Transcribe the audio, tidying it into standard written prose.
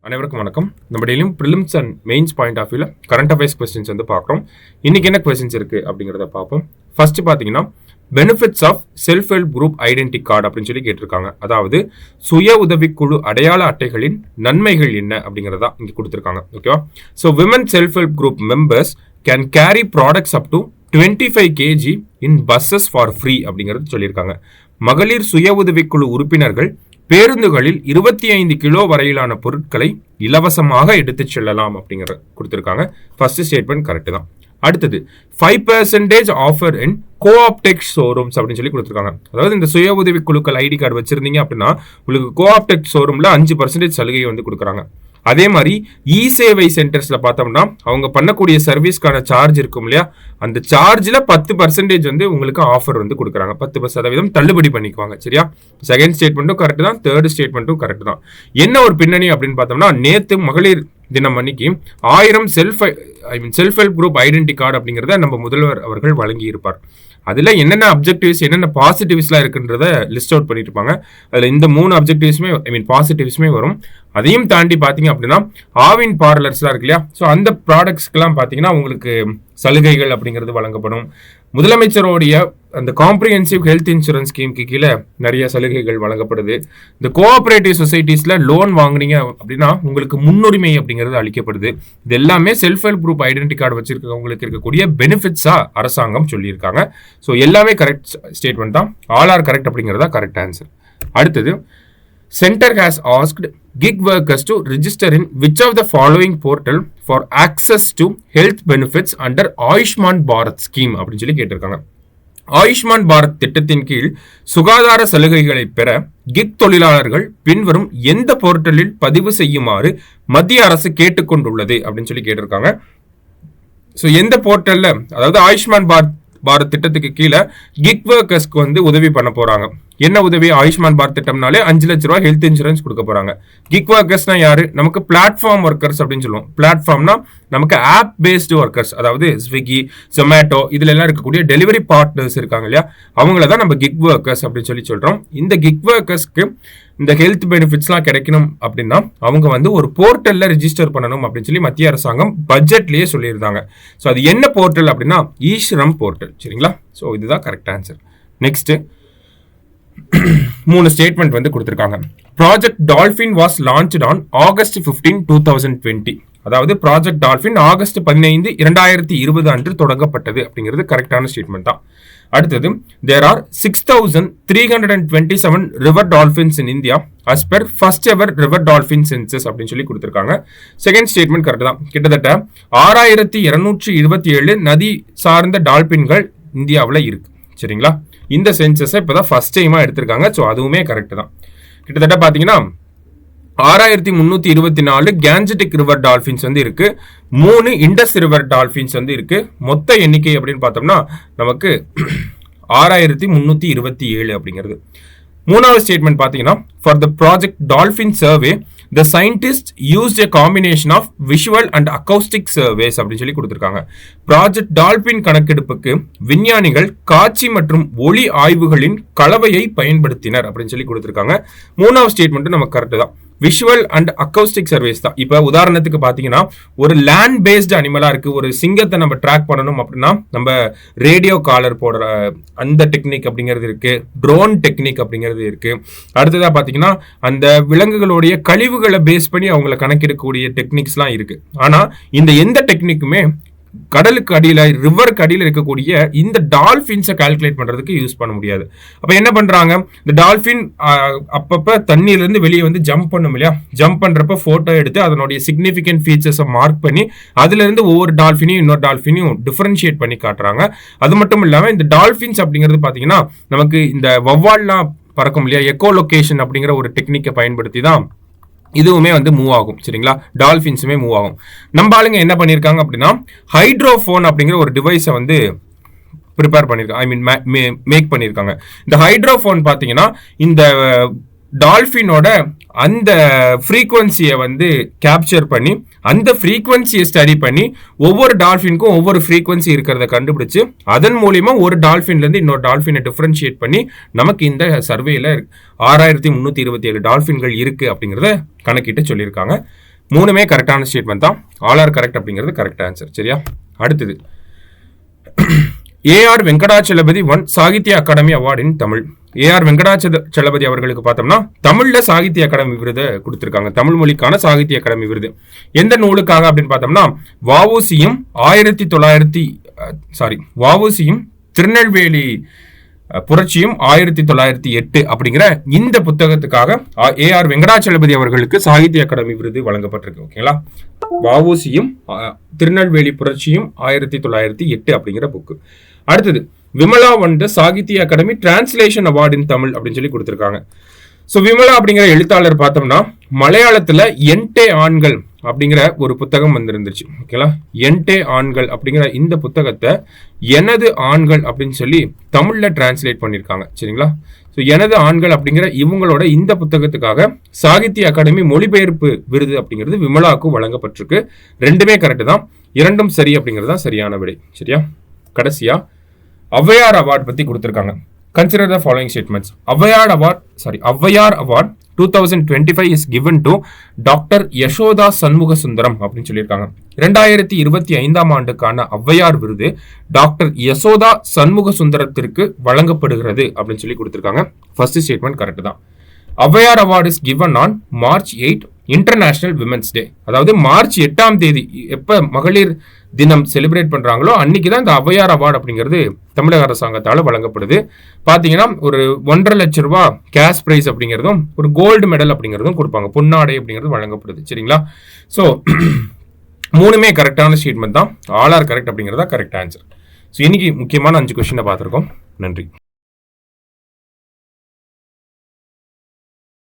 அனைவருக்கும் வணக்கம். நம்ம டெய்லியும் prelims and mains point of வியூல கரண்ட் அஃபேர்ஸ் கொஸ்டின்ஸ் வந்து பார்க்குறோம். இன்னைக்கு என்ன கொஸ்டின்ஸ் இருக்கு அப்படிங்கிறத பார்ப்போம். ஃபர்ஸ்ட் பார்த்தீங்கன்னா benefits of self help group identity card அப்படின்னு சொல்லி கேட்டிருக்காங்க. அதாவது சுய உதவிக்குழு அடையாள அட்டைகளின் நன்மைகள் என்ன அப்படிங்கிறதா இங்கே கொடுத்துருக்காங்க. ஓகேவா? So women self help group members can carry products up to 25 kg in buses for free அப்படிங்கிறது சொல்லியிருக்காங்க. மகளிர் சுய உதவிக்குழு உறுப்பினர்கள் பேருந்துகளில் 25 கிலோ வரையிலான பொருட்களை இலவசமாக எடுத்துச் செல்லலாம் அப்படிங்கிற கொடுத்துருக்காங்க. ஃபர்ஸ்ட் ஸ்டேட்மெண்ட் கரெக்ட் தான். அடுத்தது 5% ஆஃபர் இன் கோஆப்டெக் ஷோரூம்ஸ் அப்படின்னு சொல்லி கொடுத்துருக்காங்க. அதாவது இந்த சுய உதவி குழுக்கள் ஐடி கார்டு வச்சிருந்தீங்க அப்படின்னா உங்களுக்கு கோஆப்டெக் ஷோரூம்ல 5% சலுகை வந்து கொடுக்குறாங்க. அதே மாதிரி இ சேவை சென்டர்ஸ்ல பார்த்தோம்னா அவங்க பண்ணக்கூடிய சர்வீஸ்க்கான சார்ஜ் இருக்கும் இல்லையா, அந்த சார்ஜ்ல 10% வந்து உங்களுக்கு ஆஃபர் வந்து கொடுக்குறாங்க. 10% தள்ளுபடி பண்ணிக்குவாங்க. சரியா? செகண்ட் ஸ்டேட்மெண்ட்டும் கரெக்ட் தான், தேர்ட் ஸ்டேட்மெண்ட்டும் கரெக்ட் தான். என்ன ஒரு பின்னணி அப்படின்னு பார்த்தோம்னா, நேத்து மகளிர் தினம் அன்னைக்கு 1000 self help group identity card அப்படிங்கிறத நம்ம முதல்வர் அவர்கள் வழங்கி இருப்பார். அதில் என்னென்ன அப்ஜெக்டிவ்ஸ் என்னென்ன பாசிட்டிவ்ஸ்லாம் இருக்குன்றத லிஸ்ட் அவுட் பண்ணிட்டு இருப்பாங்க. அதில் இந்த 3 அப்ஜெக்டிவ்ஸுமே பாசிட்டிவ்ஸுமே வரும். அதையும் தாண்டி பார்த்தீங்க அப்படின்னா ஆவின் பார்லர்ஸ்லாம் இருக்கு இல்லையா, ஸோ அந்த ப்ராடக்ட்ஸ்க்கெல்லாம் பார்த்தீங்கன்னா உங்களுக்கு சலுகைகள் அப்படிங்கிறது வழங்கப்படும். முதலமைச்சருடைய அந்த காம்ப்ரிஹென்சிவ் ஹெல்த் இன்சூரன்ஸ் ஸ்கீமுக்கு கீழே நிறைய சலுகைகள் வழங்கப்படுது. இந்த கோஆபரேட்டிவ் சொசைட்டிஸ்ல லோன் வாங்குனீங்க அப்படின்னா உங்களுக்கு முன்னுரிமை அப்படிங்கிறது அளிக்கப்படுது. இது எல்லாமே self help group identity card வச்சிருக்கவங்களுக்கு இருக்கக்கூடிய பெனிஃபிட்ஸா அரசாங்கம் சொல்லியிருக்காங்க. ஸோ எல்லாமே கரெக்ட் ஸ்டேட்மெண்ட் தான். ஆல் ஆர் கரெக்ட் அப்படிங்கிறதா கரெக்ட் ஆன்சர். அடுத்தது Center has asked gig workers to register in which of the following portal for access to health benefits under Ayushman Bharat scheme அப்படின்னு சொல்லி கேட்டிருக்காங்க. ஆயுஷ்மான் பாரத் திட்டத்தின் கீழ் சுகாதார சலுகைகளை பெற கிக் தொழிலாளர்கள் பின்வரும் எந்த போர்ட்டலில் பதிவு செய்யுமாறு மத்திய அரசு கேட்டுக்கொண்டுள்ளது அப்படின்னு சொல்லி கேட்டிருக்காங்க. ஸோ எந்த போர்ட்டல்ல, அதாவது ஆயுஷ்மான் பாரத் திட்டத்துக்கு கீழே கிக் ஒர்க்கர்ஸ்க்கு வந்து உதவி பண்ண போறாங்க. என்ன உதவி? ஆயுஷ்மான் பாரத் திட்டம்னாலே 5 லட்ச ரூபாய் ஹெல்த் இன்சூரன்ஸ் கொடுக்க போறாங்க. கிக் ஒர்க்கர்ஸ்னா யாரு? நமக்கு பிளாட்ஃபார்ம் ஒர்க்கர்ஸ் அப்படின்னு சொல்லுவோம். பிளாட்ஃபார்ம்னா நமக்கு ஆப் பேஸ்டு ஒர்க்கர்ஸ், அதாவது ஸ்விக்கி, ஜொமேட்டோ இதுல எல்லாம் இருக்கக்கூடிய டெலிவரி பார்ட்னர்ஸ் இருக்காங்க இல்லையா, அவங்கள தான் நம்ம கிக் ஒர்க்கர்ஸ் அப்படின்னு சொல்லி சொல்றோம். இந்த கிக் ஒர்க்கர்ஸ்க்கு இந்த ஹெல்த் பெனிஃபிட்ஸ்லாம் கிடைக்கணும் அப்படின்னா அவங்க வந்து ஒரு போர்ட்டல்ல ரெஜிஸ்டர் பண்ணணும் அப்படின்னு சொல்லி மத்திய அரசாங்கம் பட்ஜெட்லயே சொல்லியிருந்தாங்க. ஸோ அது என்ன போர்ட்டல் அப்படின்னா ஈஸ்ரம் போர்ட்டல். சரிங்களா? ஸோ இதுதான் கரெக்ட் ஆன்சர். நெக்ஸ்ட் 3 ஸ்டேட்மெண்ட் வந்து கொடுத்திருக்காங்க. Project dolphin was launched on August 15, 2020. அதாவது ப்ராஜெக்ட் டால்பின் August 15, 2020 அன்று தொடங்கப்பட்டது அப்படிங்கிறது கரெக்டான ஸ்டேட்மெண்ட் தான். அடுத்தது there are 6,327 river dolphins in India as per first ever river dolphin census அப்படின்னு சொல்லி கொடுத்திருக்காங்க. செகண்ட் ஸ்டேட்மெண்ட் கரெக்ட் தான். கிட்டத்தட்ட 6,227 நதி சார்ந்த டால்பின்கள் இந்தியாவில் இருக்கு. சரிங்களா? இந்த சென்சஸை இப்போதான் ஃபர்ஸ்ட் டைமா எடுத்திருக்காங்க. ஸோ அதுவுமே கரெக்ட் தான். கிட்டத்தட்ட பார்த்தீங்கன்னா 6,324 கேஞ்சட்டிக் ரிவர் டால்பின்ஸ் வந்து இருக்கு. 3 இண்டஸ் ரிவர் டால்பின்ஸ் வந்து இருக்கு. மொத்த எண்ணிக்கை அப்படின்னு பார்த்தோம்னா நமக்கு 6,327 அப்படிங்கிறது. மூணாவது ஸ்டேட்மெண்ட் பார்த்தீங்கன்னா for the project dolphin survey the scientists used a combination of visual and acoustic surveys அப்படின்னு சொல்லி கொடுத்திருக்காங்க. ப்ராஜெக்ட் டால்பின் கணக்கெடுப்புக்கு விஞ்ஞானிகள் காட்சி மற்றும் ஒளி ஆய்வுகளின் கலவையை பயன்படுத்தினர் அப்படின்னு சொல்லி கொடுத்திருக்காங்க. மூணாவது ஸ்டேட்மெண்ட் நமக்கு கரெக்ட் தான். விஷுவல் அண்ட் அக்கௌஸ்டிக் சர்வேஸ் தான். இப்போ உதாரணத்துக்கு பார்த்தீங்கன்னா ஒரு லேண்ட் பேஸ்டு அனிமலா இருக்கு, ஒரு சிங்கத்தை நம்ம ட்ராக் பண்ணணும் அப்படின்னா நம்ம ரேடியோ காலர் போடுற அந்த டெக்னிக் அப்படிங்கிறது இருக்கு, ட்ரோன் டெக்னிக் அப்படிங்கிறது இருக்கு. அடுத்ததா பார்த்தீங்கன்னா அந்த விலங்குகளுடைய கழிவுகளை பேஸ் பண்ணி அவங்களை கணக்கெடுக்கக்கூடிய டெக்னிக்ஸ்லாம் இருக்கு. ஆனா இந்த எந்த டெக்னிக்குமே கடலுக்கு அடியில ரிவருக்கு அடியில் இருக்கக்கூடிய இந்த டால்பின்ஸை கால்குலேட் பண்றதுக்கு யூஸ் பண்ண முடியாது. அப்ப என்ன பண்றாங்க, இந்த டால்பின் அப்பப்ப தண்ணியில இருந்து வெளியே வந்து ஜம்ப் பண்ணும் இல்லையா, ஜம்ப் பண்றப்ப போட்டோ எடுத்து அதனுடைய சிக்னிபிகன்ட் ஃபீச்சர்ஸை மார்க் பண்ணி அதுல இருந்து ஒவ்வொரு டால்பினையும் இன்னொரு டால்பினையும் டிஃபரன்ஷியேட் பண்ணி காட்டுறாங்க. அது மட்டும் இல்லாம இந்த டால்பின்ஸ் அப்படிங்கிறது பாத்தீங்கன்னா நமக்கு இந்த வவ்வால்லாம் பறக்கும் இல்லையா, எக்கோ லொகேஷன் அப்படிங்கிற ஒரு டெக்னிக்கை பயன்படுத்தி தான் இதுவுமே வந்து மூவ் ஆகும். சரிங்களா? டால்பின்ஸுமே மூவ் ஆகும். நம்ம ஆளுங்க என்ன பண்ணியிருக்காங்க அப்படின்னா ஹைட்ரோஃபோன் அப்படிங்கிற ஒரு டிவைஸை வந்து ப்ரிப்பேர் பண்ணியிருக்காங்க, மேக் பண்ணியிருக்காங்க. இந்த ஹைட்ரோஃபோன் பார்த்தீங்கன்னா இந்த டால்பினோட அந்த ஃப்ரீக்வன்சியை வந்து கேப்சர் பண்ணி அந்த ஃப்ரீக்வன்சியை ஸ்டடி பண்ணி ஒவ்வொரு டால்பினுக்கும் ஒவ்வொரு ஃப்ரீக்வன்சி இருக்கிறத கண்டுபிடிச்சு அதன் மூலியமா ஒரு டால்பின்ல இருந்து இன்னொரு டால்பினை டிஃபரன்ஷியேட் பண்ணி நமக்கு இந்த சர்வேல 6,327 டால்பின்கள் இருக்கு அப்படிங்கிறத கணக்கிட்டு சொல்லியிருக்காங்க. மூணுமே கரெக்டான ஸ்டேட்மெண்ட் தான். ஆல் ஆர் கரெக்ட் அப்படிங்கிறது கரெக்ட் ஆன்சர். சரியா? அடுத்தது AR Venkatachalapathy won Sahitya Akademi award in Tamil. AR Venkatachalapathy அவர்களுக்கு பார்த்தோம்னா தமிழ்ல சாகித்ய அகாடமி விருது கொடுத்திருக்காங்க. தமிழ் மொழிக்கான சாகித்ய அகாடமி விருது எந்த நூலுக்காக அப்படின்னு பார்த்தோம்னா வஉசியும் திருநெல்வேலி புரட்சியும் 1908 அப்படிங்கிற இந்த புத்தகத்துக்காக ஏஆர் வெங்கடாச்சலபதி அவர்களுக்கு சாகித்ய அகாடமி விருது வழங்கப்பட்டிருக்கு. ஓகேங்களா? வஉசியும் திருநெல்வேலி புரட்சியும் 1908 அப்படிங்கிற புக்கு. அடுத்தது விமலா வந்து Sahitya Akademi translation award in Tamil அப்படின்னு சொல்லி கொடுத்திருக்காங்க. ஸோ விமலா அப்படிங்கிற எழுத்தாளர் பார்த்தோம்னா மலையாளத்துல என்டே ஆண்கள் அப்படிங்கிற ஒரு புத்தகம் வந்திருந்துச்சு. ஓகேங்களா? என்டே ஆண்கள் அப்படிங்கிற இந்த புத்தகத்தை எனது ஆண்கள் அப்படின்னு சொல்லி தமிழ்ல டிரான்ஸ்லேட் பண்ணியிருக்காங்க. சரிங்களா? ஸோ எனது ஆண்கள் அப்படிங்கிற இவங்களோட இந்த புத்தகத்துக்காக சாகித்ய அகாடமி மொழிபெயர்ப்பு விருது அப்படிங்கிறது விமலாவுக்கு வழங்கப்பட்டிருக்கு. ரெண்டுமே கரெக்ட் தான். இரண்டும் சரி அப்படிங்கிறது தான் சரியான விடை. சரியா? கடைசியா ஔவையார் அவார்டு பத்தி கொடுத்திருக்காங்க. Consider the following statements. Avvaiyar award 2025 is given to doctor Yashoda Shanmuga Sundaram அப்படின்னு சொல்லியிருக்காங்க. 2025 ஆண்டுக்கான ஔவையார் விருது டாக்டர் யசோதா சண்முக சுந்தரத்திற்கு வழங்கப்படுகிறது அப்படின்னு சொல்லி கொடுத்திருக்காங்க. ஃபர்ஸ்ட் ஸ்டேட்மெண்ட் கரெக்ட் தான். Avvaiyar award is given on March 8 international women's day. அதாவது March 8 எப்ப மகளிர் தினம் செலிப்ரேட் பண்றாங்களோ அன்னைக்கு தான் இந்த ஔவையார் அவார்டு அப்படிங்கிறது தமிழக அரசாங்கத்தால வழங்கப்படுது. பாத்தீங்கன்னா ஒரு 1.5 லட்சம் ரூபாய் கேஷ் பிரைஸ் அப்படிங்கிறதும் ஒரு கோல்டு மெடல் அப்படிங்கிறதும் கொடுப்பாங்க. பொன்னாடை அப்படிங்கிறது வழங்கப்படுது. சரிங்களா? ஸோ மூணுமே கரெக்டான ஸ்டேட்மெண்ட் தான். ஆல் ஆர் கரெக்ட் அப்படிங்கிறதா கரெக்ட் ஆன்சர். ஸோ இன்னைக்கு முக்கியமான 5 கொஸ்டினை பார்த்துருக்கோம். நன்றி.